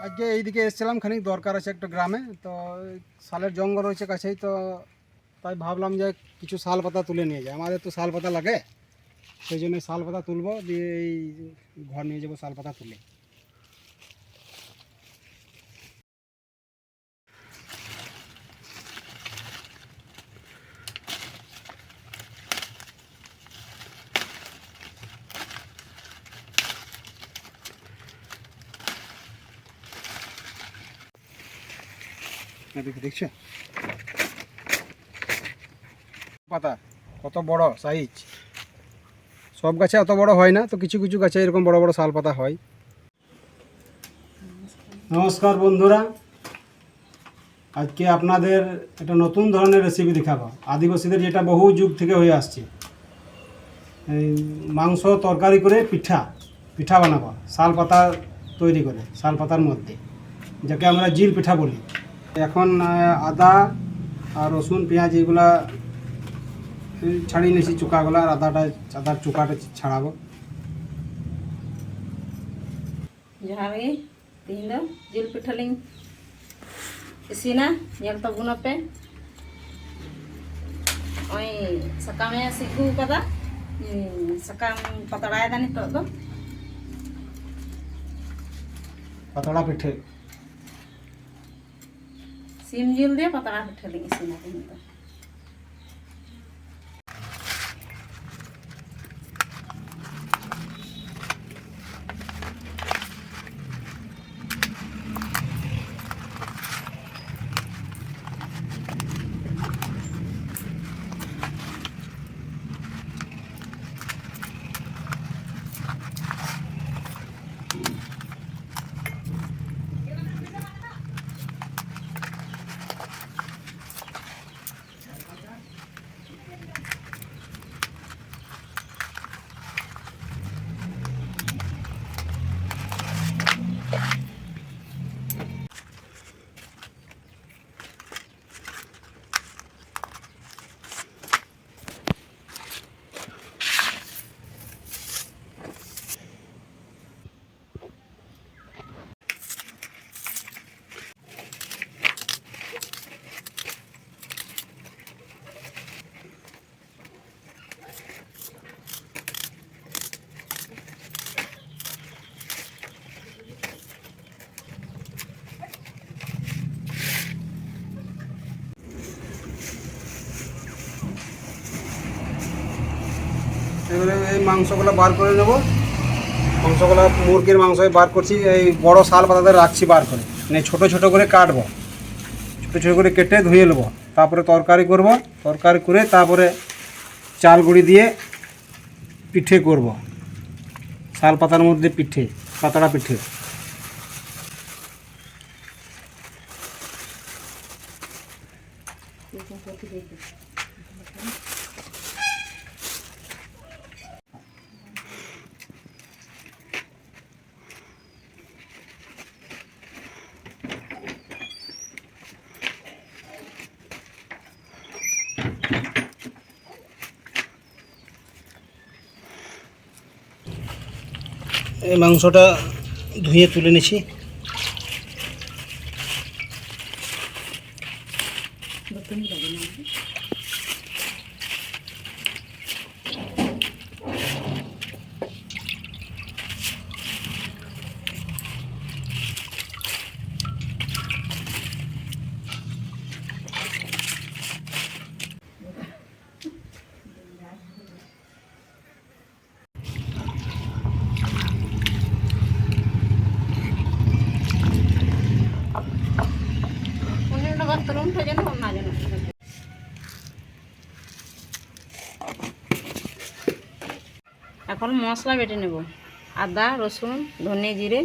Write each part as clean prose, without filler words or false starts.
আজকে এইদিকে এসেছিলাম, খানিক দরকার আছে একটা গ্রামে, তো শালের জঙ্গল রয়েছে কাছেই, তো তাই ভাবলাম যে কিছু শাল পাতা তুলে নিয়ে যায়। আমাদের তো শাল পাতা লাগে, সেই জন্য শাল পাতা তুলবো, দিয়ে এই ঘর নিয়ে যাবো শাল পাতা তুলে। দেখছো পাতা কত বড় সাইজ, সব গাছে অত বড় হয় না, তো কিছু কিছু গাছে এরকম বড় বড় শাল পাতা হয়। নমস্কার বন্ধুরা, আজকে আপনাদের একটা নতুন ধরনের রেসিপি দেখাবো। আদিবাসীদের যেটা বহু যুগ থেকে হয়ে আসছে, এই মাংস তরকারি করে পিঠা বানাবো শাল পাতা তৈরি করে, শাল পাতার মধ্যে, যাকে আমরা জিল পিঠা বলি। এখন আদা আর রসুন পেঁয়াজ এগুলা ছাড়িয়ে নিয়েছি চোকাগুলো, আর আদার চোকাটা ছাড়াবো। ᱡᱚᱦᱟᱨ ᱜᱮ ᱛᱤᱦᱤᱧ ᱫᱚ ᱡᱤᱞ ᱯᱤᱴᱷᱟᱹ ᱞᱤᱧ ᱤᱥᱤᱱᱟ, ᱧᱮᱞ ᱛᱟᱵᱚᱱ ᱯᱮ᱾ ᱱᱚᱜᱼᱚᱭ ᱥᱟᱠᱟᱢᱮ ᱥᱤᱜᱩ ᱠᱟᱫᱟ, ᱥᱟᱠᱟᱢ ᱯᱟᱛᱲᱟᱭᱮᱫᱟ ᱱᱤᱛᱚᱜ ᱫᱚ পাতড়া পিঠে, ᱥᱤᱢ ᱡᱤᱞ ᱫᱤᱭᱮ ᱯᱟᱛᱲᱟ ᱯᱤᱴᱷᱟᱹ ᱞᱤᱧ ᱤᱥᱤᱱᱟ ᱛᱤᱦᱤᱧ ᱫᱚ। এবারে এই মাংসগুলো বার করে নেব। মাংসগুলো মুরগির মাংস বার করছি, এই বড় শাল পাতাতে রাখছি বার করে, মানে ছোট ছোট করে কাটবো, ছোট ছোট করে কেটে ধুয়ে নেবো, তারপরে তরকারি করব। তরকারি করে তারপরে চাল গুঁড়ি দিয়ে পিঠে করব, শাল পাতার মধ্যে পিঠে, পাতড়া পিঠে। এই মাংসটা ধুয়ে তুলে নিছি। এখন মশলা বেটে নেব, আদা রসুন ধনে জিরে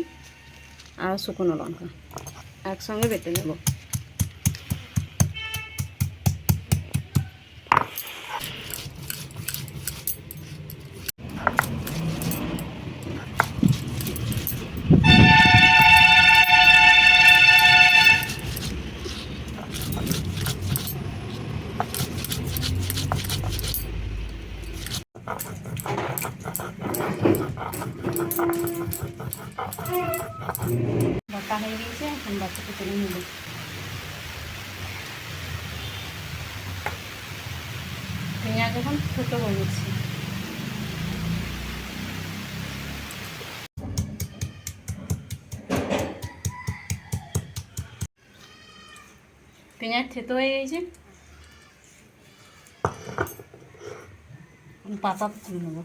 আর শুকনো লঙ্কা একসঙ্গে বেটে নেব। বাটা হয়ে গেছে, এখন বাটাটা তুলে নেব। পেঁয়াজ এখন ছোটো হয়ে গেছে। পেঁয়াজ থেতো হয়ে গেছে, পাতা তুলে নেব।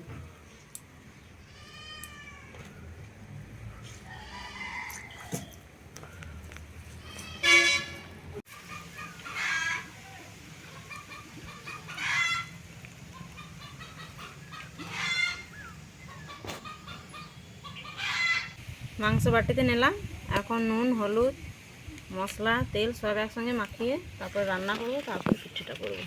মাংস বাটিতে নিলাম, এখন নুন, হলুদ, মশলা, তেল সব একসঙ্গে মাখিয়ে তারপর রান্না করবো, তারপর পিঠেটা করবো।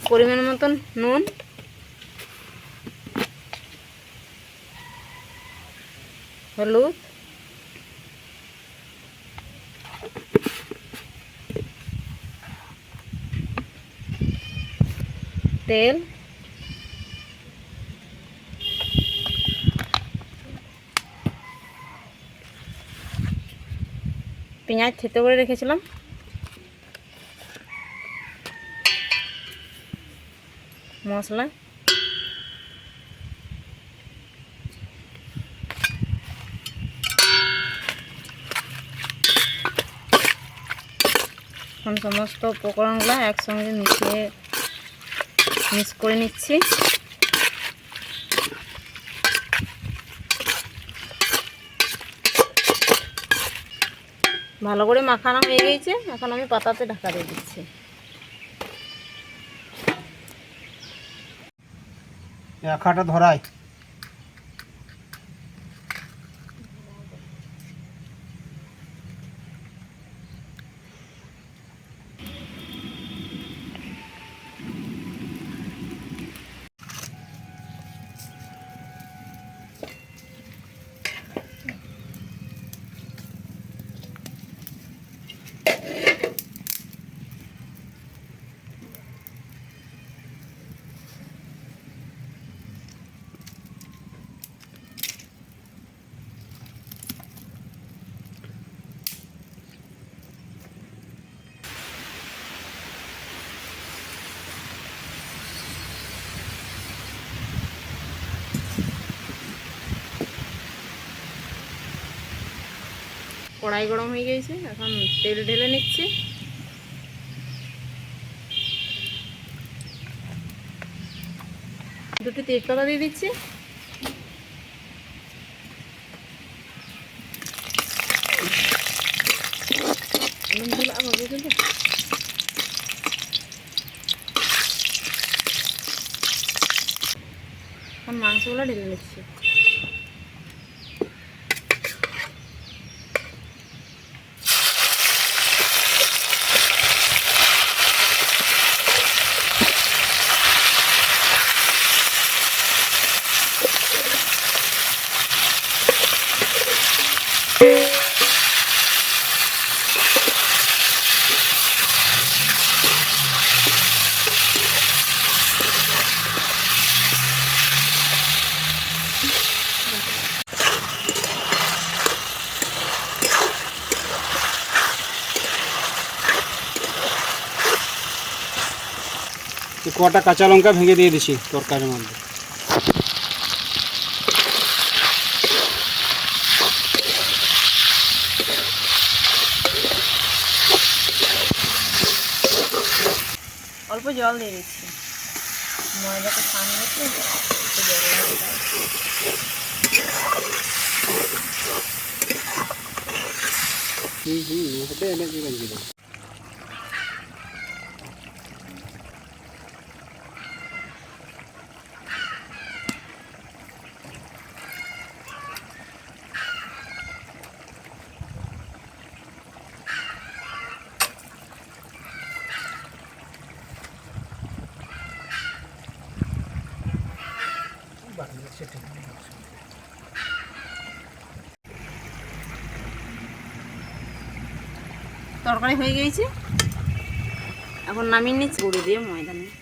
পরিমাণ মতন নুন, হলুদ, তেল, পেঁয়াজ থেতো করে রেখেছিলাম, মশলা, এখন সমস্ত উপকরণগুলো একসঙ্গে মিক্স করে নিচ্ছি। ভালো করে মাখানো হয়ে গেছে, এখন আমি পাতাতে ঢাকা দিয়ে দিচ্ছি। আখাটা ধরাই। কড়াই গরম হয়ে গেছে, এখন তেল ঢেলে নিচ্ছি। দুটো তেজপাতা দিয়ে দিচ্ছি। এখন মাংসগুলো ঢেলে নিচ্ছি। কটা কাঁচা লঙ্কা ভেঙে দিয়ে দিছি তরকারির মধ্যে। অল্প জল দিয়ে দিচ্ছি, ময়দাটা সামনে একটু জল লাগবে। তরকারি হয়ে গেছে, এখন নামিয়ে নিচ্ছি গুঁড়ো দিয়ে ময়দা নিয়ে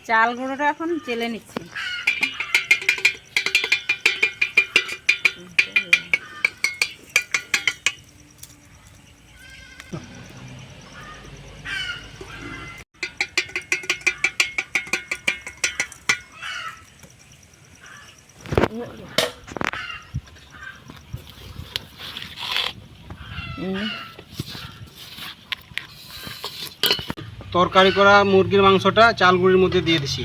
চাল গুঁড়োটা এখন চেলে নিচ্ছি। তরকারি করা মুরগির মাংসটা চাল গুঁড়ির মধ্যে দিয়ে দিছি।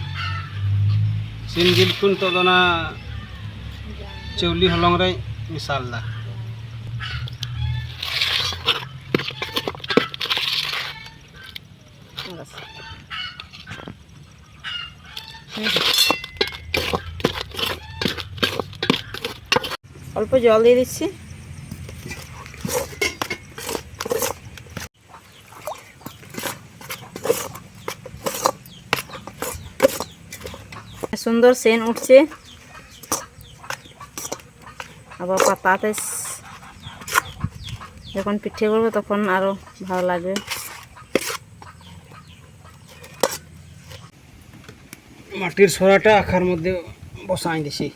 সিন বিলকুল তদনা চৌলি হলংরে মিশাল্লা। অল্প জল দিয়ে দিচ্ছি। সুন্দর সেন উঠছে, আবার পাতাতে যখন পিঠে করবো তখন আরো ভালো লাগবে। মাটির সরাটা আখার মধ্যে বসাই দিছি।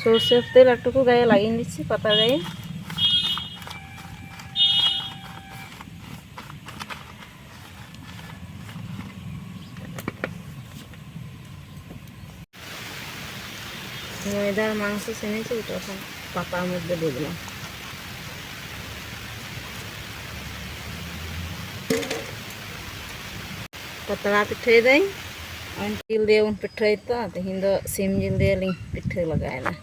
সর্ষের তেল একটুকু গায়ে লাগিয়ে দিচ্ছি, পাতা গায়ে। ময়দার মাংস সেনেছি, ওটা এখন পাতার মধ্যে দিয়ে দিলাম। पतला पिठे दई जिल दे उन पिठे तो तेहिन दो सिम जिल दे लिंग पिठे लगाएला।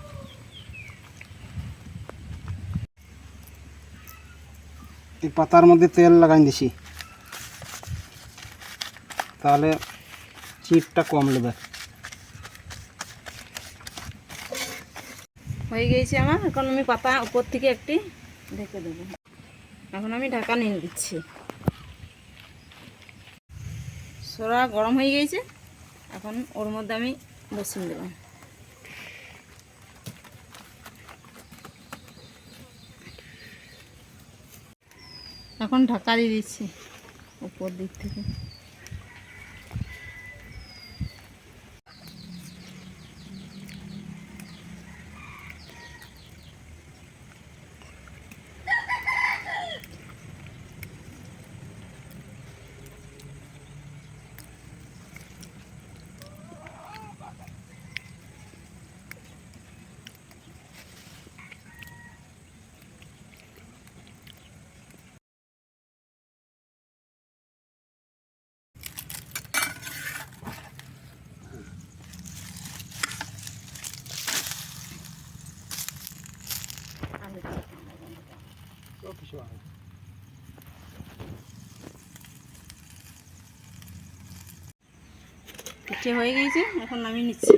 এই পাতার মধ্যে তেল লাগাই দিছি, তাহলে চিটটা কম নেবে। হয়ে গেছে আমার। এখন আমি পাতা উপর থেকে একটি ঢেকে দেবো। এখন আমি ঢাকা নিয়ে দিচ্ছি। সোরা গরম হয়ে গেছে, এখন ওর মধ্যে আমি বসিয়ে দেব। এখন ঢাকা দিয়ে দিচ্ছি উপর দিক থেকে। পিঠে হয়ে গেছে, এখন আমি নিচ্ছি।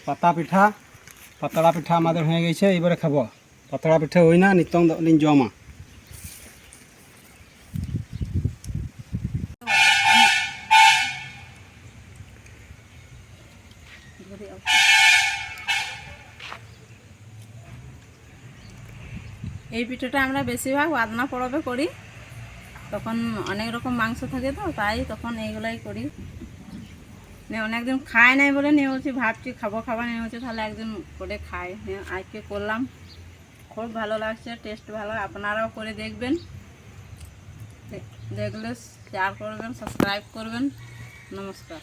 পাতা পিঠা পাতলা পিঠা আমাদের হয়ে গেছে। এবারে খাবো। পাতলা পিঠা হই না নিতং লিন জমা। এই পিঠাটা আমরা বেশিরভাগ বাদনা পরবে করি, তখন অনেক রকম মাংস থাকে তো তাই তখন এইগুলাই করি। অনেকদিন খায় নাই বলে নিয়ে বলছি, ভাবছি খাবো খাবার নিয়ে হচ্ছে, তাহলে একদিন করে খাই। আজকে করলাম, খুব ভালো লাগছে, টেস্ট ভালো। আপনারাও করে দেখবেন, দেখলে শেয়ার করবেন, সাবস্ক্রাইব করবেন। নমস্কার।